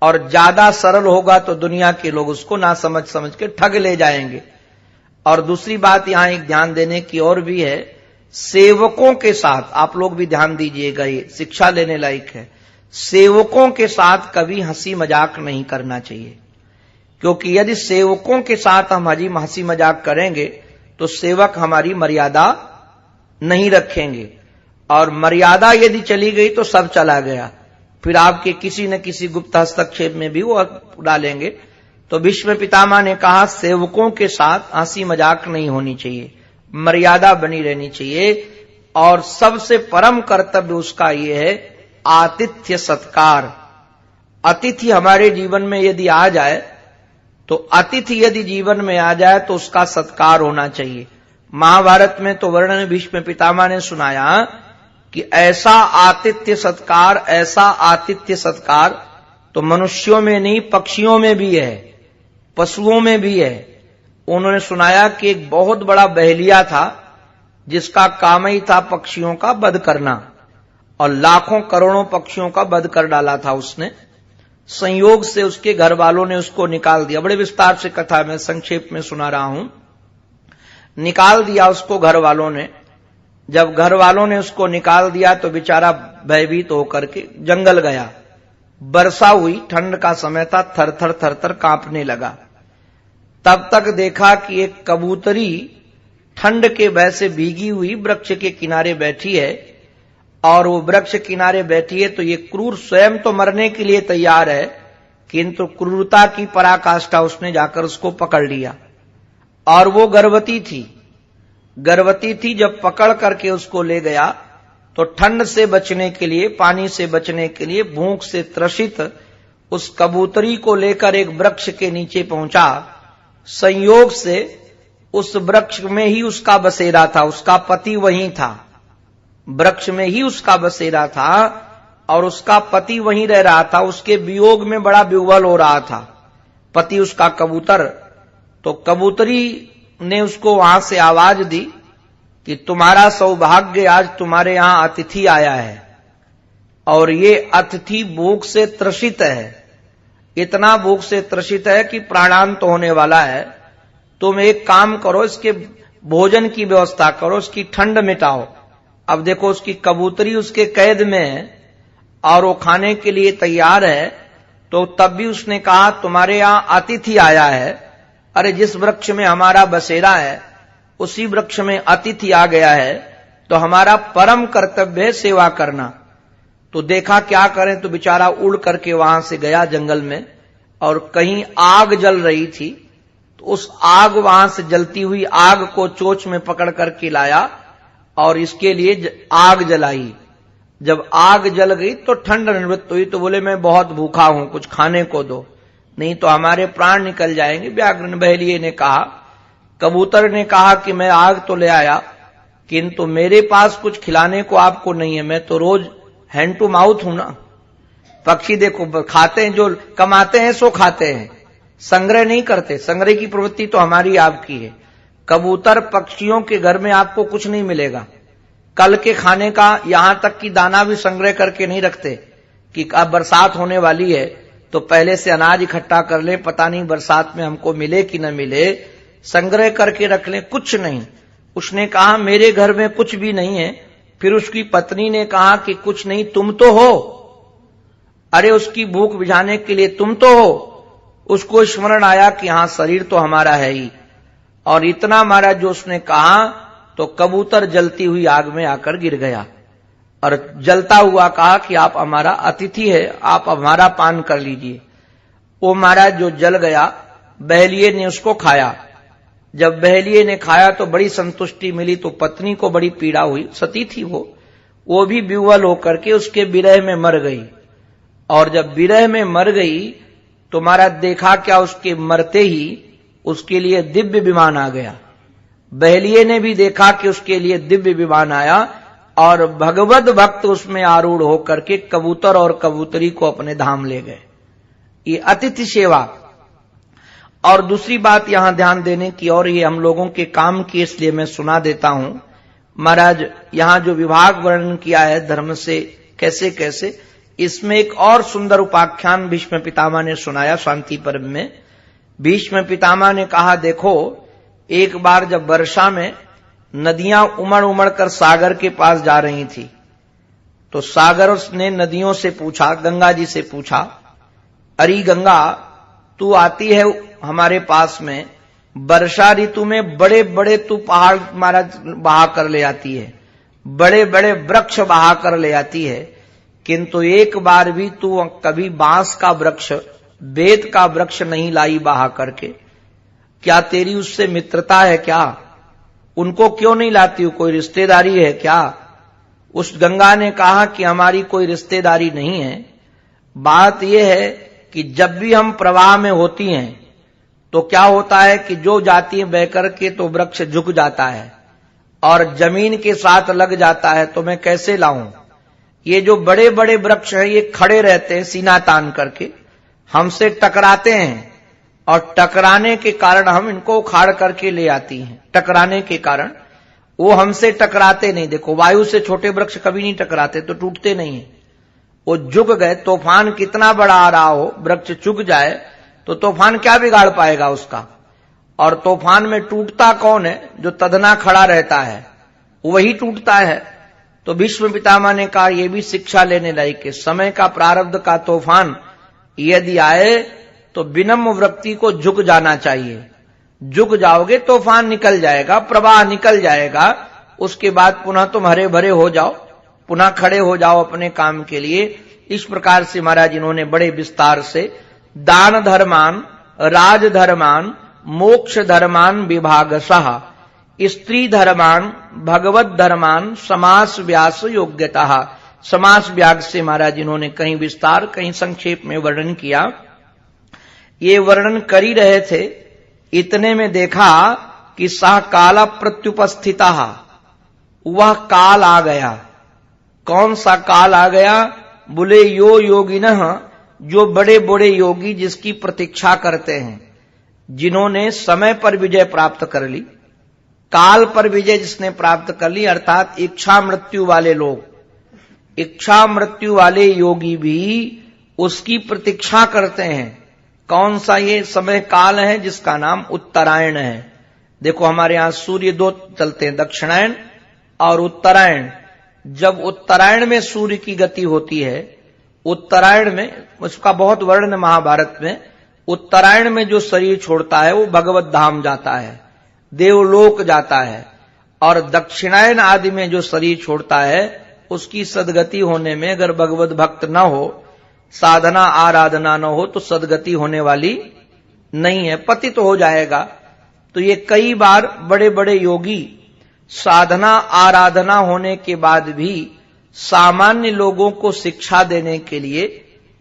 और ज्यादा सरल होगा तो दुनिया के लोग उसको ना समझ के ठग ले जाएंगे। और दूसरी बात यहां एक ध्यान देने की और भी है, सेवकों के साथ आप लोग भी ध्यान दीजिएगा, ये शिक्षा लेने लायक है। सेवकों के साथ कभी हंसी मजाक नहीं करना चाहिए, क्योंकि यदि सेवकों के साथ हम हंसी मजाक करेंगे तो सेवक हमारी मर्यादा नहीं रखेंगे और मर्यादा यदि चली गई तो सब चला गया, फिर आपके किसी न किसी गुप्त हस्तक्षेप में भी वो डालेंगे। तो भीष्म पितामह ने कहा सेवकों के साथ हंसी मजाक नहीं होनी चाहिए, मर्यादा बनी रहनी चाहिए। और सबसे परम कर्तव्य उसका ये है आतिथ्य सत्कार। अतिथि हमारे जीवन में यदि आ जाए तो अतिथि यदि जीवन में आ जाए तो उसका सत्कार होना चाहिए। महाभारत में तो वर्णन भीष्म पितामह ने सुनाया कि ऐसा आतिथ्य सत्कार तो मनुष्यों में नहीं पक्षियों में भी है, पशुओं में भी है। उन्होंने सुनाया कि एक बहुत बड़ा बहेलिया था जिसका काम ही था पक्षियों का वध करना और लाखों करोड़ों पक्षियों का वध कर डाला था उसने। संयोग से उसके घर वालों ने उसको निकाल दिया। बड़े विस्तार से कथा मैं संक्षेप में सुना रहा हूं। निकाल दिया उसको घर वालों ने। जब घर वालों ने उसको निकाल दिया तो बेचारा भयभीत होकर के जंगल गया। वर्षा हुई, ठंड का समय था, थर थर कांपने लगा। तब तक देखा कि एक कबूतरी ठंड के भय से भीगी हुई वृक्ष के किनारे बैठी है और वो वृक्ष किनारे बैठी है तो ये क्रूर स्वयं तो मरने के लिए तैयार है, किंतु क्रूरता की पराकाष्ठा उसने जाकर उसको पकड़ लिया। और वो गर्भवती थी। जब पकड़ करके उसको ले गया तो ठंड से बचने के लिए, पानी से बचने के लिए, भूख से त्रसित उस कबूतरी को लेकर एक वृक्ष के नीचे पहुंचा। संयोग से उस वृक्ष में ही उसका बसेरा था, उसका पति वहीं था। वृक्ष में ही उसका बसेरा था और उसका पति वहीं रह रहा था। उसके वियोग में बड़ा विह्वल हो रहा था पति उसका कबूतर। तो कबूतरी ने उसको वहां से आवाज दी कि तुम्हारा सौभाग्य, आज तुम्हारे यहां अतिथि आया है और ये अतिथि भूख से त्रसित है, इतना भूख से त्रसित है कि प्राणांत होने वाला है। तुम एक काम करो, इसके भोजन की व्यवस्था करो, इसकी ठंड मिटाओ। अब देखो उसकी कबूतरी उसके कैद में है और वो खाने के लिए तैयार है, तो तब भी उसने कहा तुम्हारे यहां अतिथि आया है। अरे जिस वृक्ष में हमारा बसेरा है उसी वृक्ष में अतिथि आ गया है, तो हमारा परम कर्तव्य है सेवा करना। तो देखा क्या करें, तो बेचारा उड़ करके वहां से गया जंगल में और कहीं आग जल रही थी, तो उस आग, वहां से जलती हुई आग को चोंच में पकड़ करके लाया और इसके लिए आग जलाई। जब आग जल गई तो ठंड निवृत्त हुई, तो बोले मैं बहुत भूखा हूं, कुछ खाने को दो, नहीं तो हमारे प्राण निकल जाएंगे। व्याघ्र बहेलिये ने कहा, कबूतर ने कहा कि मैं आग तो ले आया किंतु मेरे पास कुछ खिलाने को आपको नहीं है, मैं तो रोज हैंड टू माउथ हूं ना। पक्षी देखो खाते हैं, जो कमाते हैं सो खाते हैं, संग्रह नहीं करते। संग्रह की प्रवृत्ति तो हमारी आपकी है। कबूतर पक्षियों के घर में आपको कुछ नहीं मिलेगा, कल के खाने का, यहां तक कि दाना भी संग्रह करके नहीं रखते कि अब बरसात होने वाली है तो पहले से अनाज इकट्ठा कर ले, पता नहीं बरसात में हमको मिले कि न मिले, संग्रह करके रख ले, कुछ नहीं। उसने कहा मेरे घर में कुछ भी नहीं है। फिर उसकी पत्नी ने कहा कि कुछ नहीं, तुम तो हो, अरे उसकी भूख बुझाने के लिए तुम तो हो। उसको स्मरण आया कि हां शरीर तो हमारा है ही, और इतना मारा जो उसने कहा तो कबूतर जलती हुई आग में आकर गिर गया और जलता हुआ कहा कि आप हमारा अतिथि है, आप हमारा पान कर लीजिए। वो महाराज जो जल गया, बहेलिये ने उसको खाया। जब बहेलिये ने खाया तो बड़ी संतुष्टि मिली, तो पत्नी को बड़ी पीड़ा हुई, सती थी वो भी विह्वल होकर के उसके विरह में मर गई। और जब विरह में मर गई तो महाराज देखा क्या, उसके मरते ही उसके लिए दिव्य विमान आ गया। बहेलिये ने भी देखा कि उसके लिए दिव्य विमान आया और भगवत भक्त उसमें आरूढ़ होकर के कबूतर और कबूतरी को अपने धाम ले गए। ये अतिथि सेवा। और दूसरी बात यहां ध्यान देने की, और ये हम लोगों के काम की, इसलिए मैं सुना देता हूं। महाराज यहां जो विभाग वर्णन किया है धर्म से कैसे कैसे, इसमें एक और सुंदर उपाख्यान भीष्म पितामह ने सुनाया शांति पर्व में। भीष्म पितामह ने कहा, देखो एक बार जब वर्षा में नदियां उमड़ उमड़ कर सागर के पास जा रही थी, तो सागर ने नदियों से पूछा, गंगा जी से पूछा, अरे गंगा तू आती है हमारे पास में, वर्षा ऋतु में बड़े बड़े तू पहाड़ महाराज बहा कर ले आती है, बड़े बड़े वृक्ष बहा कर ले आती है, किंतु एक बार भी तू कभी बांस का वृक्ष, बेत का वृक्ष नहीं लाई बहा करके। क्या तेरी उससे मित्रता है क्या? उनको क्यों नहीं लाती हो? कोई रिश्तेदारी है क्या? उस गंगा ने कहा कि हमारी कोई रिश्तेदारी नहीं है। बात यह है कि जब भी हम प्रवाह में होती हैं तो क्या होता है कि जो जाती है बह करके तो वृक्ष झुक जाता है और जमीन के साथ लग जाता है, तो मैं कैसे लाऊं? ये जो बड़े बड़े वृक्ष हैं ये खड़े रहते हैं सीना तान करके, हमसे टकराते हैं और टकराने के कारण हम इनको उखाड़ करके ले आती हैं। टकराने के कारण वो हमसे टकराते नहीं। देखो वायु से छोटे वृक्ष कभी नहीं टकराते, तो टूटते नहीं है, वो झुक गए। तूफान कितना बड़ा आ रहा हो, वृक्ष झुक जाए तो तूफान क्या बिगाड़ पाएगा उसका? और तूफान में टूटता कौन है? जो तधना खड़ा रहता है वही टूटता है। तो भीष्म पितामह ने कहा यह भी शिक्षा लेने लायक है। समय का प्रारब्ध का तूफान यदि आए तो विनम्र व्यक्ति को झुक जाना चाहिए। झुक जाओगे तूफान निकल जाएगा, प्रवाह निकल जाएगा, उसके बाद पुनः तुम हरे भरे हो जाओ, पुनः खड़े हो जाओ अपने काम के लिए। इस प्रकार से महाराज इन्होंने बड़े विस्तार से दान धर्मान, राज धर्मान, मोक्ष धर्मान विभागशः, स्त्री धर्मान, भगवत धर्मान, समास व्यास योग्यतः। समास व्याग से महाराज इन्होंने कहीं विस्तार कहीं संक्षेप में वर्णन किया। ये वर्णन कर ही रहे थे, इतने में देखा कि सह काल प्रत्युपस्थिता, वह काल आ गया। कौन सा काल आ गया? बोले यो योगिनः, जो बड़े बड़े योगी जिसकी प्रतीक्षा करते हैं, जिन्होंने समय पर विजय प्राप्त कर ली, काल पर विजय जिसने प्राप्त कर ली, अर्थात इच्छा मृत्यु वाले लोग, इच्छा मृत्यु वाले योगी भी उसकी प्रतीक्षा करते हैं। कौन सा ये समय काल है? जिसका नाम उत्तरायण है। देखो हमारे यहां सूर्य दो चलते हैं, दक्षिणायन और उत्तरायण। जब उत्तरायण में सूर्य की गति होती है, उत्तरायण में, उसका बहुत वर्णन महाभारत में, उत्तरायण में जो शरीर छोड़ता है वो भगवत धाम जाता है, देवलोक जाता है, और दक्षिणायन आदि में जो शरीर छोड़ता है उसकी सदगति होने में अगर भगवत भक्त न हो, साधना आराधना न हो, तो सदगति होने वाली नहीं है, पतित हो जाएगा। तो ये कई बार बड़े बड़े योगी साधना आराधना होने के बाद भी सामान्य लोगों को शिक्षा देने के लिए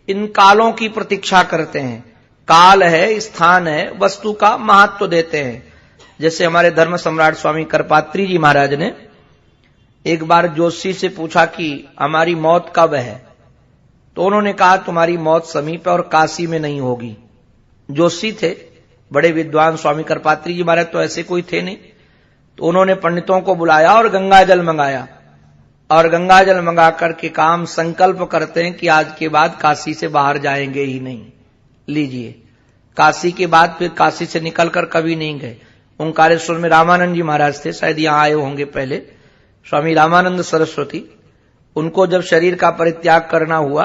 इन कालों की प्रतीक्षा करते हैं। काल है, स्थान है, वस्तु का महत्व देते हैं। जैसे हमारे धर्म सम्राट स्वामी करपात्री जी महाराज ने एक बार जोशी से पूछा कि हमारी मौत कब है, तो उन्होंने कहा तुम्हारी मौत समीप है और काशी में नहीं होगी। जोशी थे, बड़े विद्वान स्वामी करपात्री जी महाराज, तो ऐसे कोई थे नहीं। तो उन्होंने पंडितों को बुलाया और गंगा जल मंगाया, और गंगा जल मंगा करके काम संकल्प करते हैं कि आज के बाद काशी से बाहर जाएंगे ही नहीं। लीजिए, काशी के बाद फिर काशी से निकलकर कभी नहीं गए। ओंकारेश्वर में रामानंद जी महाराज थे, शायद यहां आए होंगे पहले, स्वामी रामानंद सरस्वती। उनको जब शरीर का परित्याग करना हुआ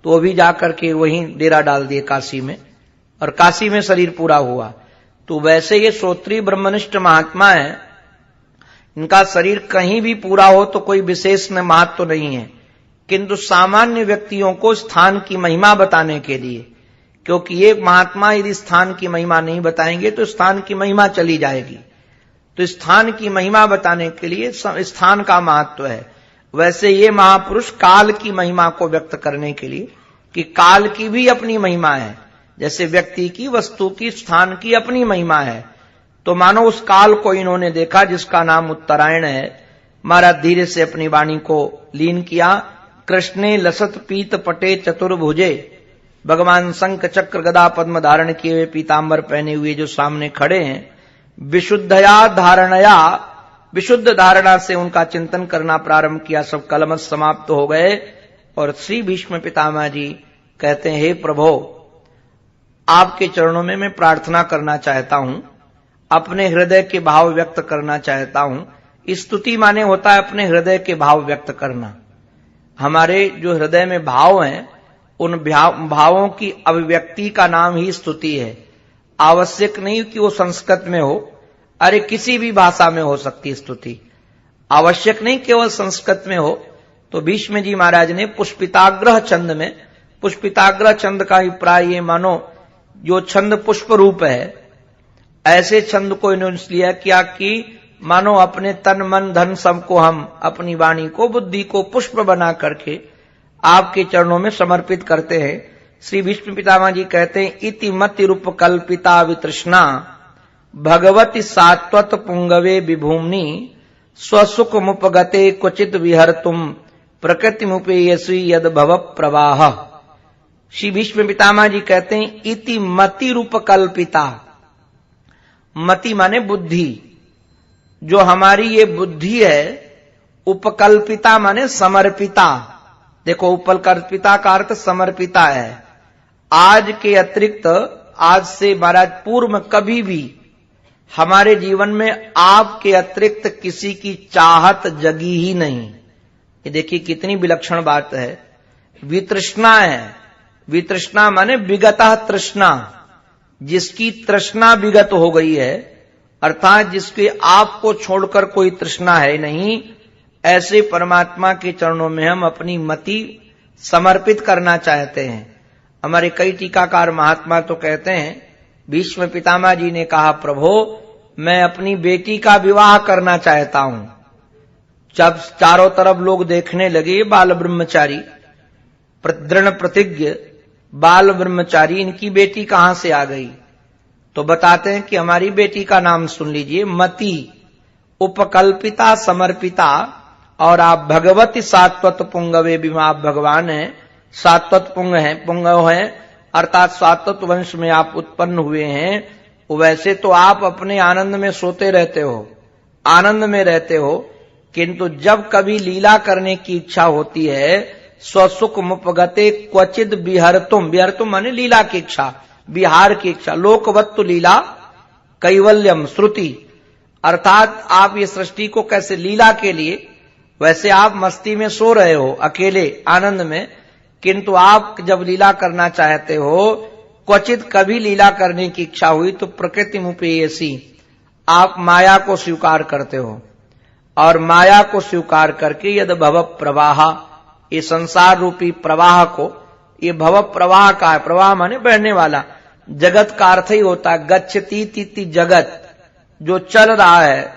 तो वो भी जाकर के वहीं डेरा डाल दिए काशी में, और काशी में शरीर पूरा हुआ। तो वैसे ये श्रोत्री ब्रह्मनिष्ठ महात्मा है, इनका शरीर कहीं भी पूरा हो तो कोई विशेष महत्व तो नहीं है, किंतु सामान्य व्यक्तियों को स्थान की महिमा बताने के लिए, क्योंकि ये महात्मा यदि स्थान की महिमा नहीं बताएंगे तो स्थान की महिमा चली जाएगी। तो स्थान की महिमा बताने के लिए स्थान का महत्व है। वैसे ये महापुरुष काल की महिमा को व्यक्त करने के लिए, कि काल की भी अपनी महिमा है, जैसे व्यक्ति की, वस्तु की, स्थान की अपनी महिमा है। तो मानो उस काल को इन्होंने देखा जिसका नाम उत्तरायण है। महाराज धीरे से अपनी वाणी को लीन किया। कृष्णे लसत पीत पटे चतुर्भुजे, भगवान शंख चक्र गदा पद्म धारण किए हुए पीतांबर पहने हुए जो सामने खड़े हैं, विशुद्धया धारणया, विशुद्ध धारणा से उनका चिंतन करना प्रारंभ किया। सब कलमश समाप्त हो गए और श्री भीष्म पितामह जी कहते हैं, हे प्रभो, आपके चरणों में मैं प्रार्थना करना चाहता हूं, अपने हृदय के भाव व्यक्त करना चाहता हूं। स्तुति माने होता है अपने हृदय के भाव व्यक्त करना। हमारे जो हृदय में भाव हैं, उन भावों की अभिव्यक्ति का नाम ही स्तुति है। आवश्यक नहीं कि वो संस्कृत में हो, अरे किसी भी भाषा में हो सकती है स्तुति, आवश्यक नहीं केवल संस्कृत में हो। तो भीष्म जी महाराज ने पुष्पिताग्रह छंद में, पुष्पिताग्रह छंद का अभिप्राय ये मानो जो छंद पुष्प रूप है, ऐसे छंद को इन्होंने इसलिए किया कि मानो अपने तन मन धन सबको हम, अपनी वाणी को बुद्धि को पुष्प बना करके आपके चरणों में समर्पित करते हैं। श्री भीष्म पितामह जी कहते हैं, इति मति रूप कल्पिता वितृष्णा भगवती सात्वत पुंगवे विभूमि स्वसुख मुपगते क्वचित विहर्तुम प्रकृति मुपेयसी यद भव प्रवाह। श्री भीष्म पितामह जी कहते हैं, इति मति रूप कल्पिता, मति माने बुद्धि, जो हमारी ये बुद्धि है, उपकल्पिता माने समर्पिता। देखो, उपकल्पिता का अर्थ समर्पिता है। आज के अतिरिक्त, आज से महाराज पूर्व में कभी भी हमारे जीवन में आपके अतिरिक्त किसी की चाहत जगी ही नहीं। ये देखिए कितनी विलक्षण बात है। वितृष्णा है, वितृष्णा माने विगतः तृष्णा, जिसकी तृष्णा विगत हो गई है, अर्थात जिसके आपको छोड़कर कोई तृष्णा है नहीं, ऐसे परमात्मा के चरणों में हम अपनी मति समर्पित करना चाहते हैं। हमारे कई टीकाकार महात्मा तो कहते हैं, भीष्म पितामह जी ने कहा, प्रभो मैं अपनी बेटी का विवाह करना चाहता हूं। जब चारों तरफ लोग देखने लगे, बाल ब्रह्मचारी, दृढ़ प्रतिज्ञ बाल ब्रह्मचारी, इनकी बेटी कहां से आ गई? तो बताते हैं कि हमारी बेटी का नाम सुन लीजिए, मति, उपकल्पिता, समर्पिता, और आप भगवती सात्वत पुंगवे भी, आप भगवान हैं, सात्वत पुंग हैं, पुंगव हैं, अर्थात सात्वत वंश में आप उत्पन्न हुए हैं। वैसे तो आप अपने आनंद में सोते रहते हो, आनंद में रहते हो, किंतु जब कभी लीला करने की इच्छा होती है, स्वसुख मुपगते क्वचिद विहर्तुम, विहर्तुम माने लीला की इच्छा, विहार की इच्छा, लोकवत्तु लीला कैवल्यम श्रुति, अर्थात आप ये सृष्टि को कैसे लीला के लिए, वैसे आप मस्ती में सो रहे हो अकेले आनंद में, किंतु आप जब लीला करना चाहते हो, क्वचित कभी लीला करने की इच्छा हुई तो प्रकृति मुपेयसी, आप माया को स्वीकार करते हो, और माया को स्वीकार करके यद भव प्रवाह, ये संसार रूपी प्रवाह को, ये भव प्रवाह का है, प्रवाह माने बहने वाला, जगत का अर्थ ही होता है गच्छति तीति जगत, जो चल रहा है,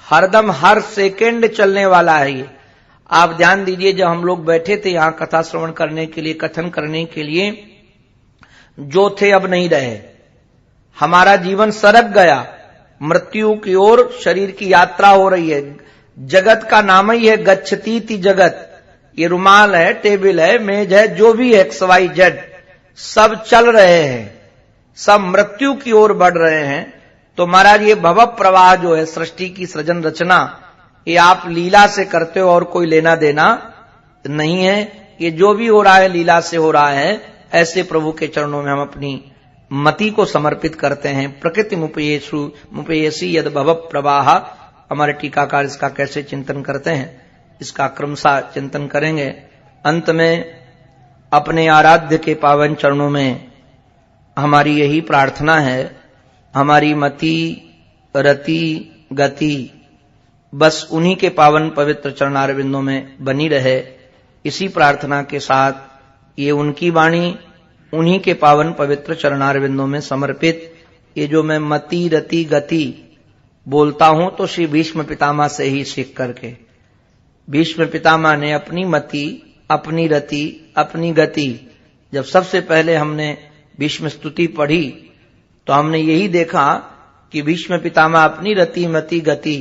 हरदम हर सेकेंड चलने वाला है ये। आप ध्यान दीजिए, जब हम लोग बैठे थे यहां कथा श्रवण करने के लिए, कथन करने के लिए, जो थे अब नहीं रहे, हमारा जीवन सरक गया, मृत्यु की ओर शरीर की यात्रा हो रही है। जगत का नाम ही है गच्छतीति जगत, ये रुमाल है, टेबल है, मेज है, जो भी है XYZ, सब चल रहे हैं, सब मृत्यु की ओर बढ़ रहे हैं। तो महाराज ये भव प्रवाह जो है, सृष्टि की सृजन रचना, ये आप लीला से करते हो और कोई लेना देना नहीं है। ये जो भी हो रहा है लीला से हो रहा है। ऐसे प्रभु के चरणों में हम अपनी मति को समर्पित करते हैं। प्रकृति मुपेयसी यद भव प्रवाह। हमारे टीकाकार इसका कैसे चिंतन करते हैं, इसका क्रमशः चिंतन करेंगे। अंत में अपने आराध्य के पावन चरणों में हमारी यही प्रार्थना है, हमारी मति रति गति बस उन्हीं के पावन पवित्र चरणारविंदों में बनी रहे। इसी प्रार्थना के साथ ये उनकी वाणी उन्हीं के पावन पवित्र चरणारविंदों में समर्पित, ये जो मैं मति रति गति बोलता हूं तो श्री भीष्म पितामह से ही सीख करके, भीष्म पितामह ने अपनी मति, अपनी रति, अपनी गति, जब सबसे पहले हमने भीष्म स्तुति पढ़ी तो हमने यही देखा कि भीष्म पितामह अपनी रति मति गति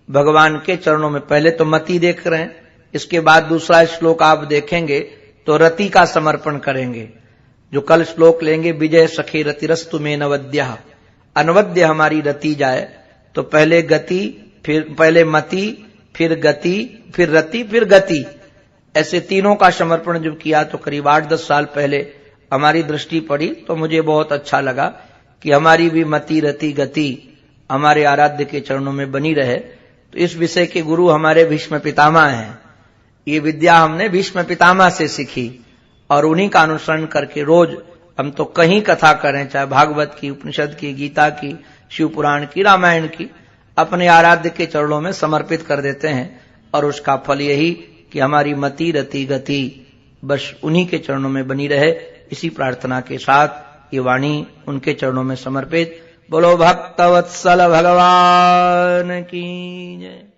भगवान के चरणों में, पहले तो मति देख रहे हैं, इसके बाद दूसरा श्लोक आप देखेंगे तो रति का समर्पण करेंगे। जो कल श्लोक लेंगे, विजय सखे रतिरस्तु में नवद्या, अनवद्य हमारी रति जाए। तो पहले गति, फिर पहले मति, फिर गति, फिर रति, फिर गति, ऐसे तीनों का समर्पण जब किया तो करीब 8-10 साल पहले हमारी दृष्टि पड़ी। तो मुझे बहुत अच्छा लगा कि हमारी भी मति, रति, गति हमारे आराध्य के चरणों में बनी रहे। तो इस विषय के गुरु हमारे भीष्म पितामह हैं। ये विद्या हमने भीष्म पितामह से सीखी और उन्हीं का अनुसरण करके रोज हम तो कहीं कथा करें, चाहे भागवत की, उपनिषद की, गीता की, शिव पुराण की, रामायण की, अपने आराध्य के चरणों में समर्पित कर देते हैं। और उसका फल यही कि हमारी मति, रति, गति बस उन्हीं के चरणों में बनी रहे। इसी प्रार्थना के साथ ये वाणी उनके चरणों में समर्पित। बोलो भक्तवत्सल भगवान की जय।